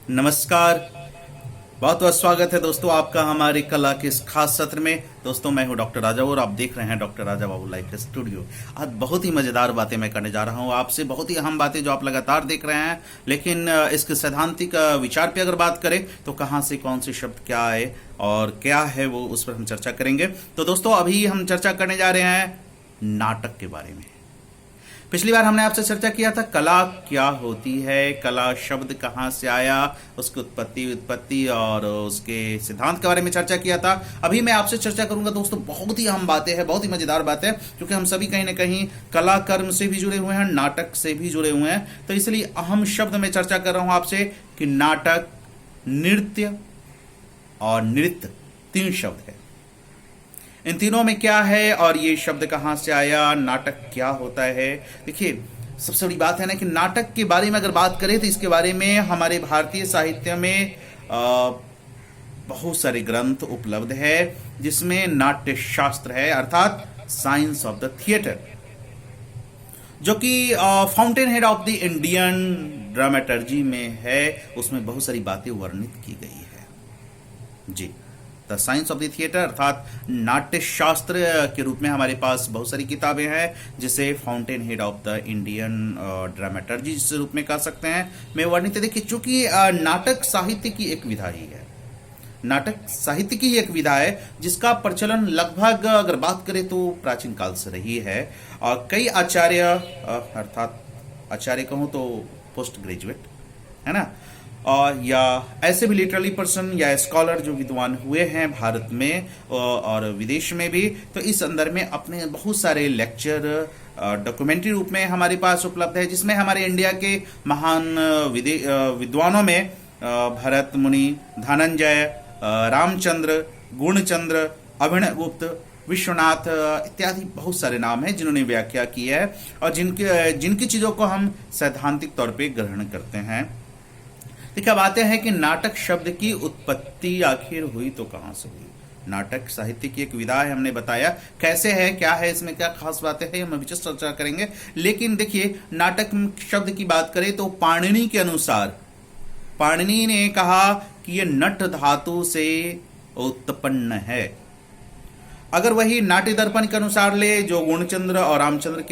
नमस्कार। बहुत बहुत स्वागत है दोस्तों आपका हमारी कला के इस खास सत्र में। दोस्तों मैं हूं डॉक्टर राजा और आप देख रहे हैं doctor Raja Babu life studio. आज बहुत ही मजेदार बातें मैं करने जा रहा हूं आपसे, बहुत ही अहम बातें जो आप लगातार देख रहे हैं। लेकिन इसके सैद्धांतिक विचार पे अगर बात करें तो कहां से कौन से शब्द क्या आए और क्या है वो उस पर हम चर्चा करेंगे। तो दोस्तों अभी हम चर्चा करने जा रहे हैं नाटक के बारे में। पिछली बार हमने आपसे चर्चा किया था कला क्या होती है, कला शब्द कहाँ से आया, उसकी उत्पत्ति और उसके सिद्धांत के बारे में चर्चा किया था। अभी मैं आपसे चर्चा करूंगा दोस्तों, बहुत ही अहम बातें हैं, बहुत ही मजेदार बातें हैं, क्योंकि हम सभी कहीं ना कहीं कला कर्म से भी जुड़े हुए हैं, नाटक से भी जुड़े हुए हैं। तो इसलिए अहम शब्द मैं चर्चा कर रहा हूं आपसे कि नाटक, नृत्य और नृत्य तीन शब्द है। इन तीनों में क्या है और ये शब्द कहाँ से आया, नाटक क्या होता है। देखिए सबसे बड़ी बात है ना कि नाटक के बारे में अगर बात करें तो इसके बारे में हमारे भारतीय साहित्य में बहुत सारे ग्रंथ उपलब्ध है, जिसमें नाट्य शास्त्र है अर्थात साइंस ऑफ द थिएटर, जो कि fountain head of the Indian dramaturgy में है। उसमें बहुत सारी बातें वर्णित की गई है जी। The science of the theatre अर्थात नाट्य शास्त्र के रूप में हमारे पास बहुत सारी किताबें हैं, जिसे fountain head of the Indian dramaturgy जिस रूप में कह सकते हैं मैं वर्णित। देखिए चूंकि नाटक साहित्य की एक विधा ही है, नाटक साहित्य की एक विधा है जिसका प्रचलन लगभग अगर बात करें तो प्राचीन काल से रही है। और कई आचार्य अर्थात आचार्य कहूं तो पोस्ट ग्रेजुएट है ना, और या ऐसे भी लिटरली पर्सन या स्कॉलर जो विद्वान हुए हैं भारत में और विदेश में भी, तो इस संदर्भ में अपने बहुत सारे लेक्चर डॉक्यूमेंट्री रूप में हमारे पास उपलब्ध है, जिसमें हमारे इंडिया के महान विद्वानों में भरत मुनि, धनंजय, रामचंद्र, गुणचंद्र, अभिनव गुप्त, विश्वनाथ इत्यादि बहुत सारे नाम हैं जिन्होंने व्याख्या की है और जिनकी चीजों को हम सैद्धांतिक तौर पे ग्रहण करते हैं। देखिए अब आते हैं कि नाटक शब्द की उत्पत्ति आखिर हुई तो कहां से हुई। नाटक साहित्य की एक विधा है, हमने बताया कैसे है, क्या है, इसमें क्या खास बातें हैं, हम विशेष चर्चा करेंगे। लेकिन देखिए नाटक शब्द की बात करें तो पाणिनि के अनुसार, पाणिनि ने कहा कि यह नट धातु से उत्पन्न है। अगर वही नाट्य दर्पण के अनुसार ले जो गुणचंद्र और रामचंद्र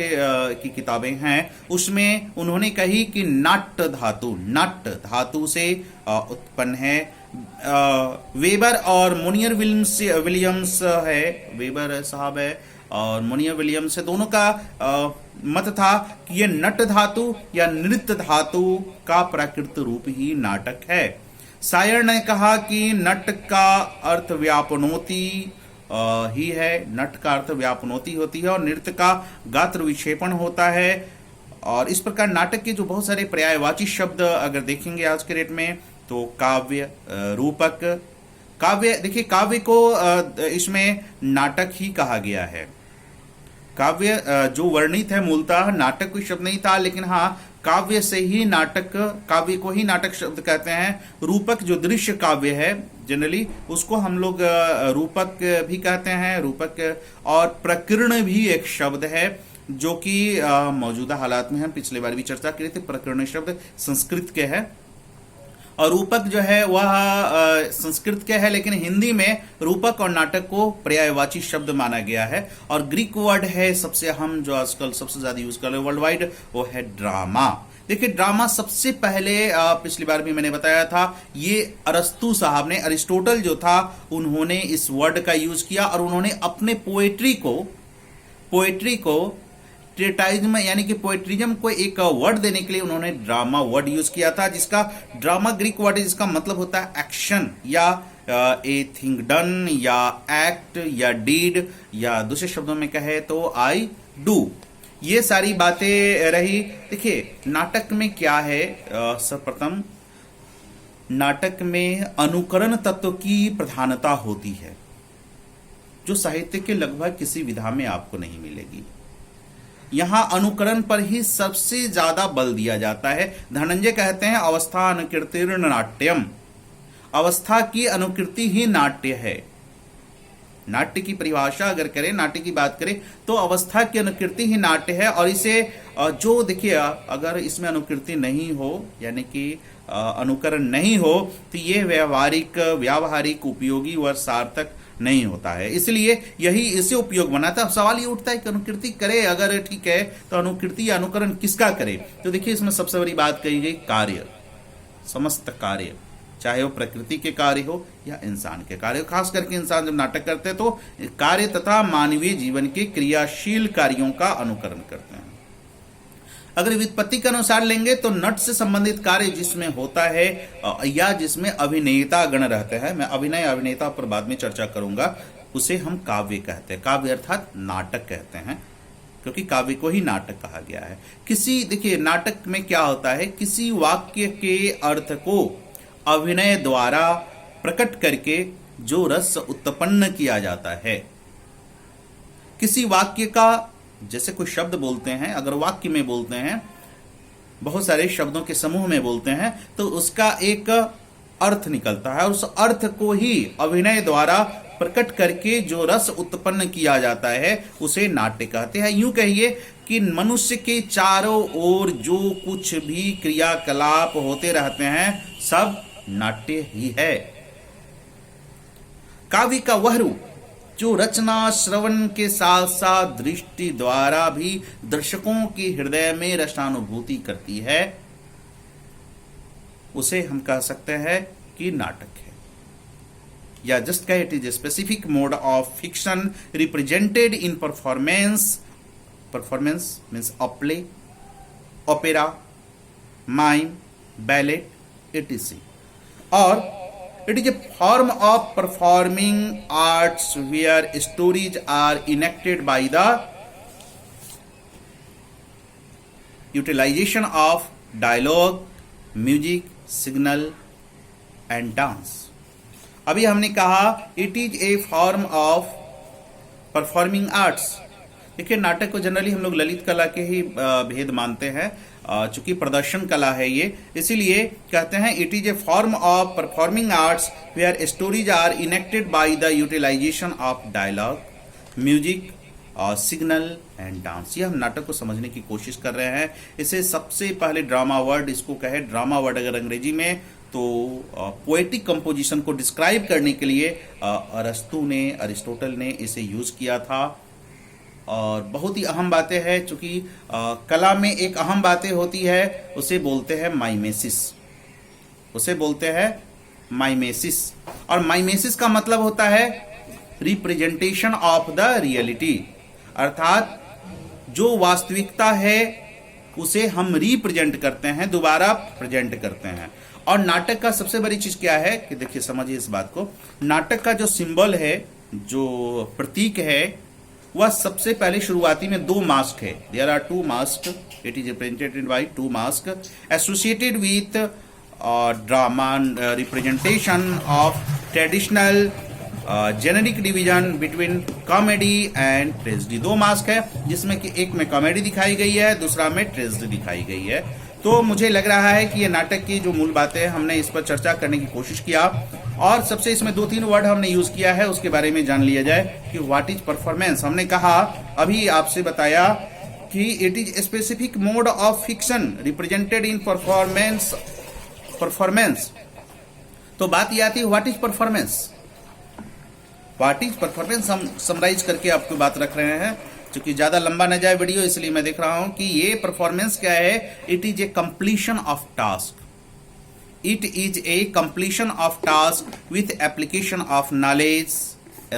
की किताबें हैं, उसमें उन्होंने कही कि नाट्य धातु से उत्पन्न है। वेबर और मोनियर विलियम्स है, वेबर साहब है और मोनियर विलियम्स है, दोनों का मत था कि यह नट धातु या नृत्य धातु का प्राकृत रूप ही नाटक है। सायर ने कहा कि नट का अर्थ व्यापनोति ही है, नट का अर्थ व्यापनोति होती है और नृत्य का गात्र विक्षेपण होता है। और इस प्रकार नाटक के जो बहुत सारे पर्यायवाची शब्द अगर देखेंगे आज के डेट में तो काव्य, रूपक, काव्य, देखिए काव्य को इसमें नाटक ही कहा गया है। काव्य जो वर्णित है मूलतः नाटक कोई शब्द नहीं था, लेकिन हाँ काव्य से ही नाटक, काव्य को ही नाटक शब्द कहते हैं। रूपक जो दृश्य काव्य है जनरली उसको हम लोग रूपक भी कहते हैं, रूपक। और प्रकीर्ण भी एक शब्द है जो कि मौजूदा हालात में हम पिछले बार भी चर्चा की थी। प्रकीर्ण शब्द संस्कृत के है और रूपक जो है वह संस्कृत के है, लेकिन हिंदी में रूपक और नाटक को पर्यायवाची शब्द माना गया है। और ग्रीक वर्ड है सबसे अहम जो आजकल सबसे ज्यादा यूज कर रहे हैं वर्ल्ड वाइड, वो है ड्रामा। देखिए ड्रामा सबसे पहले पिछली बार भी मैंने बताया था, ये अरस्तु साहब ने, अरिस्टोटल जो था, उन्होंने इस वर्ड का यूज किया और उन्होंने अपने पोएट्री को ट्रेटाइज्म यानी कि पोएट्रिज्म को एक वर्ड देने के लिए उन्होंने ड्रामा वर्ड यूज किया था, जिसका ड्रामा ग्रीक वर्ड है जिसका मतलब होता है एक्शन या ए थिंग डन या एक्ट या डीड, या दूसरे शब्दों में कहे तो आई डू। ये सारी बातें रही। देखिए नाटक में क्या है, सर्वप्रथम नाटक में अनुकरण तत्व की प्रधानता होती है, जो साहित्य के लगभग किसी विधा में आपको नहीं मिलेगी। यहां अनुकरण पर ही सबसे ज्यादा बल दिया जाता है। धनंजय कहते हैं अवस्था अनुकीर्तिर्न नाट्यम, अवस्था की अनुकृति ही नाट्य है। नाट्य की परिभाषा अगर करें, नाट्य की बात करें तो अवस्था की अनुकृति ही नाट्य है। और इसे जो देखिए अगर इसमें अनुकृति नहीं हो, यानी कि अनुकरण नहीं हो तो ये व्यावहारिक उपयोगी व सार्थक नहीं होता है। इसलिए यही इसे उपयोग बनाता है। अब सवाल ये उठता है कि अनुकृति करे अगर ठीक है तो अनुकृति या अनुकरण किसका करे? तो देखिए इसमें सबसे बड़ी बात कही गई कार्य, समस्त कार्य, चाहे वो प्रकृति के कार्य हो या इंसान के कार्य हो। खास करके इंसान जब नाटक करते हैं तो कार्य तथा मानवीय जीवन के क्रियाशील कार्यों का अनुकरण करते हैं। अगर व्युत्पत्ति के अनुसार लेंगे तो नट से संबंधित कार्य जिसमें होता है या जिसमें अभिनेता गण रहते हैं, मैं अभिनय अभिनेता पर बाद में चर्चा करूंगा, उसे हम काव्य कहते हैं। काव्य अर्थात नाटक कहते हैं, क्योंकि काव्य को ही नाटक कहा गया है। देखिए नाटक में क्या होता है, किसी वाक्य के अर्थ को अभिनय द्वारा प्रकट करके जो रस उत्पन्न किया जाता है। किसी वाक्य का, जैसे कोई शब्द बोलते हैं, अगर वाक्य में बोलते हैं, बहुत सारे शब्दों के समूह में बोलते हैं, तो उसका एक अर्थ निकलता है। उस अर्थ को ही अभिनय द्वारा प्रकट करके जो रस उत्पन्न किया जाता है उसे नाट्य कहते हैं। यूं कहिए कि मनुष्य के चारों ओर जो कुछ भी क्रियाकलाप होते रहते हैं सब नाट्य ही है। काव्य का वह रूप जो रचना श्रवण के साथ साथ दृष्टि द्वारा भी दर्शकों के हृदय में रसानुभूति करती है, उसे हम कह सकते हैं कि नाटक है। या जस्ट कहे it is a specific mode of fiction represented in performance means a play, opera, mime, ballot etc. और it is a form of performing arts where stories are enacted by the utilization of dialogue, music, signal and dance. अभी हमने कहा it is a form of performing arts. देखिए नाटक को generally हम लोग ललित कला के ही भेद मानते हैं, चूंकि प्रदर्शन कला है ये, इसीलिए कहते हैं it is a form of performing arts where stories are enacted by the utilisation of dialogue, music और सिग्नल एंड डांस। ये हम नाटक को समझने की कोशिश कर रहे हैं। इसे सबसे पहले ड्रामा वर्ड इसको कहे, ड्रामा वर्ड अगर अंग्रेजी में, तो पोएटिक कंपोजिशन को डिस्क्राइब करने के लिए अरिस्टोटल ने इसे यूज किया था। और बहुत ही अहम बातें हैं, चूंकि कला में एक अहम बातें होती है, उसे बोलते हैं माइमेसिस, और माइमेसिस का मतलब होता है रिप्रेजेंटेशन ऑफ द रियलिटी, अर्थात जो वास्तविकता है उसे हम रिप्रेजेंट करते हैं, दोबारा प्रेजेंट करते हैं। और नाटक का सबसे बड़ी चीज क्या है कि देखिए समझिए इस बात को, नाटक का जो सिंबल है, जो प्रतीक है, वह सबसे पहले शुरुआती में दो मास्क है। There are two mask, it is represented by two mask associated with drama representation of traditional generic division between comedy and tragedy. दो मास्क है जिसमें कि एक में कॉमेडी दिखाई गई है, दूसरा में ट्रेजेडी दिखाई गई है। तो मुझे लग रहा है कि ये नाटक की जो मूल बातें हैं हमने इस पर चर्चा करने की कोशिश किया, और सबसे इसमें 2-3 वर्ड हमने यूज किया है, उसके बारे में जान लिया जाए कि व्हाट इज परफॉर्मेंस। हमने कहा, अभी आपसे बताया कि it is specific mode of fiction represented in performance. तो बात यह आती है व्हाट इज परफॉर्मेंस। हम समराइज करके आपको बात रख रहे हैं, क्योंकि ज्यादा लंबा न जाए वीडियो, इसलिए मैं देख रहा हूं कि ये परफॉर्मेंस क्या है। It is A completion of task, it is A completion of task with application of knowledge,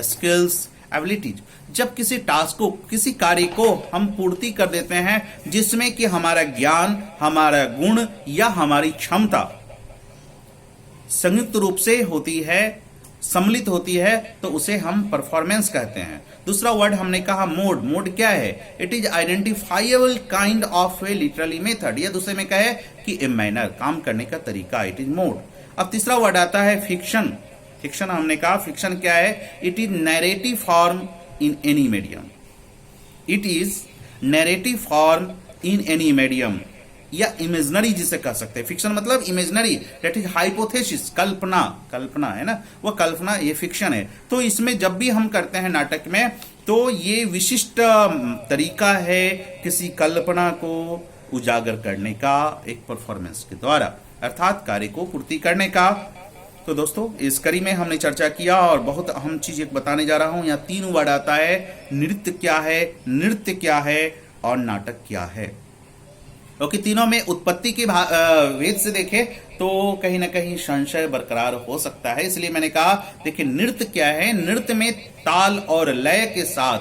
skills, abilities. जब किसी टास्क को, किसी कार्य को हम पूर्ति कर देते हैं जिसमें कि हमारा ज्ञान, हमारा गुण या हमारी क्षमता संयुक्त रूप से होती है, सम्मिलित होती है, तो उसे हम परफॉर्मेंस कहते हैं। दूसरा वर्ड हमने कहा मोड क्या है? It is identifiable kind of A literally method, या दूसरे में कहे कि ए मैनर, काम करने का तरीका, इट इज मोड। अब तीसरा वर्ड आता है फिक्शन हमने कहा फिक्शन क्या है? It is narrative form in any medium, it is narrative form in any medium, या इमेजनरी जिसे कह सकते हैं। फिक्शन मतलब इमेजनरी, दैट इज हाइपोथेसिस, कल्पना है ना, वो कल्पना, ये फिक्शन है। तो इसमें जब भी हम करते हैं नाटक में, तो ये विशिष्ट तरीका है किसी कल्पना को उजागर करने का, एक परफॉर्मेंस के द्वारा। अर्थात कार्य को पूर्ति करने का। तो दोस्तों इस कड़ी में हमने चर्चा किया और बहुत अहम चीज एक बताने जा रहा हूं। यहाँ 3 वर्ड आता है, नृत्य क्या है, नृत्य क्या है और नाटक क्या है। क्योंकि तीनों में उत्पत्ति के वेद से देखें तो कहीं ना कहीं संशय बरकरार हो सकता है, इसलिए मैंने कहा देखिए नृत्य क्या है। नृत्य में ताल और लय के साथ,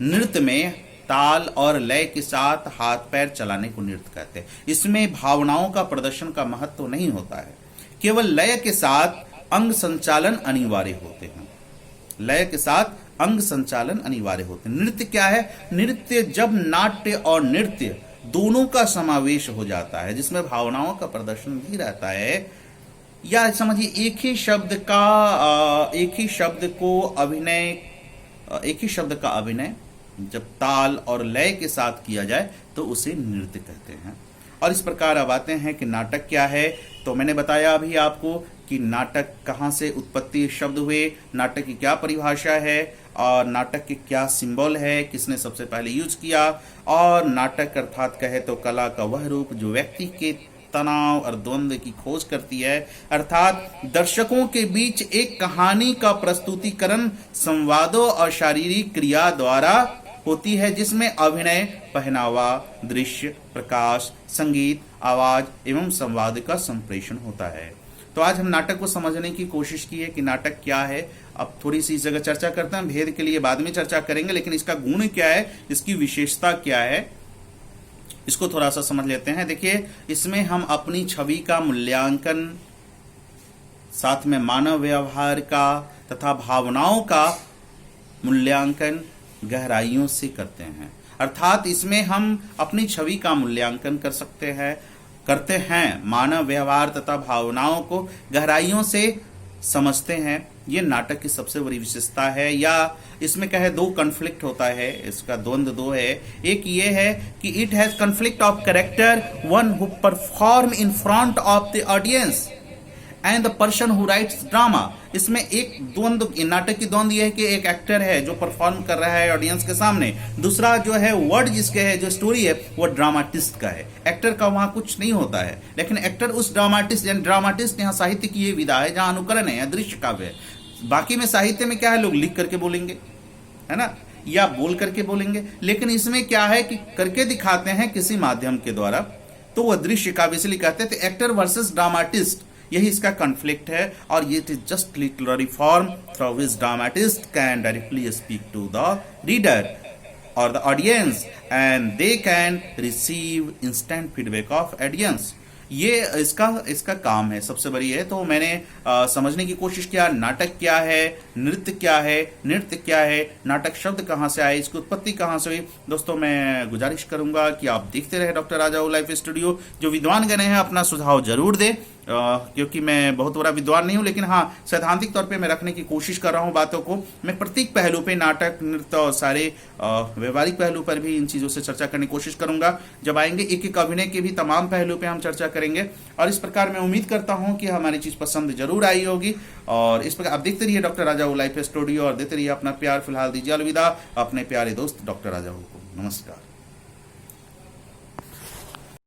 नृत्य में ताल और लय के साथ हाथ पैर चलाने को नृत्य कहते हैं। इसमें भावनाओं का प्रदर्शन का महत्व नहीं होता है, केवल लय के साथ अंग संचालन अनिवार्य होते हैं। लय के साथ अंग संचालन अनिवार्य होते हैं। नृत्य क्या है? नृत्य जब नाट्य और नृत्य दोनों का समावेश हो जाता है, जिसमें भावनाओं का प्रदर्शन भी रहता है, या समझिए एक ही शब्द का अभिनय जब ताल और लय के साथ किया जाए तो उसे नृत्य कहते हैं। और इस प्रकार अब आते हैं कि नाटक क्या है। तो मैंने बताया अभी आपको कि नाटक कहाँ से उत्पत्ति शब्द हुए, नाटक की क्या परिभाषा है और नाटक के क्या सिंबल है, किसने सबसे पहले यूज किया, और नाटक अर्थात कहे तो कला का वह रूप जो व्यक्ति के तनाव और द्वंद्व की खोज करती है, अर्थात दर्शकों के बीच एक कहानी का प्रस्तुतिकरण संवादों और शारीरिक क्रिया द्वारा होती है, जिसमें अभिनय, पहनावा, दृश्य, प्रकाश, संगीत, आवाज एवं संवाद का संप्रेषण होता है। तो आज हम नाटक को समझने की कोशिश की है कि नाटक क्या है। अब थोड़ी सी इस जगह चर्चा करते हैं, भेद के लिए बाद में चर्चा करेंगे, लेकिन इसका गुण क्या है, इसकी विशेषता क्या है, इसको थोड़ा सा समझ लेते हैं। देखिए इसमें हम अपनी छवि का मूल्यांकन, साथ में मानव व्यवहार का तथा भावनाओं का मूल्यांकन गहराइयों से करते हैं। अर्थात इसमें हम अपनी छवि का मूल्यांकन करते हैं, मानव व्यवहार तथा भावनाओं को गहराइयों से समझते हैं। ये नाटक की सबसे बड़ी विशेषता है। या इसमें कहे दो कॉन्फ्लिक्ट होता है, इसका द्वंद्व दो है। एक ये है कि it has conflict of character, one who perform in front of the audience and the person who rights drama. इसमें एक द्वंद्व, नाटक की द्वंद्व यह है कि एक एक्टर है जो परफॉर्म कर रहा है ऑडियंस के सामने, दूसरा जो है वर्ड जिसके है, जो स्टोरी है वो ड्रामाटिस्ट का है। एक्टर का वहां कुछ नहीं होता है, लेकिन एक्टर उस ड्रामाटिस्ट, यानी ड्रामाटिस्ट यहाँ साहित्य की ये विधा है जहां अनुकरण है, दृश्य काव्य है। बाकी में साहित्य में क्या है, लोग लिख करके बोलेंगे, है ना, या बोल करके बोलेंगे, लेकिन इसमें क्या है कि करके दिखाते हैं किसी माध्यम के द्वारा, तो वह दृश्य काव्य इसलिए कहते थे। एक्टर वर्सेस ड्रामाटिस्ट, यही इसका कॉन्फ्लिक्ट है। और ये just literary form through which dramatist can directly speak to the reader और the audience and they can receive instant feedback of audience. ये इसका काम है, सबसे बड़ी है। तो मैंने समझने की कोशिश किया नाटक क्या है, नृत्य क्या है, नृत्य क्या है, नाटक शब्द कहाँ से आए, इसकी उत्पत्ति कहाँ से हुई। दोस्तों मैं गुजारिश करूंगा कि आप देखते रहे डॉक्टर राजाऊ लाइफ स्टूडियो। जो विद्वान गण हैं अपना सुझाव जरूर दें, क्योंकि मैं बहुत बड़ा विद्वान नहीं हूं, लेकिन हाँ सैद्धांतिक तौर पे मैं रखने की कोशिश कर रहा हूं बातों को। मैं प्रत्येक पहलू पे, नाटक, नृत्य और सारे व्यवहारिक पहलू पर भी इन चीजों से चर्चा करने की कोशिश करूंगा। जब आएंगे एक एक अभिनय के भी तमाम पहलू पे हम चर्चा करेंगे। और इस प्रकार मैं उम्मीद करता हूं कि हमारी चीज पसंद जरूर आई होगी। और इस प्रकार आप देखते रहिए डॉक्टर राजाऊ लाइफ स्टूडियो और देते रहिए अपना प्यार। फिलहाल दीजिए अलविदा अपने प्यारे दोस्त डॉक्टर राजाऊ को। नमस्कार।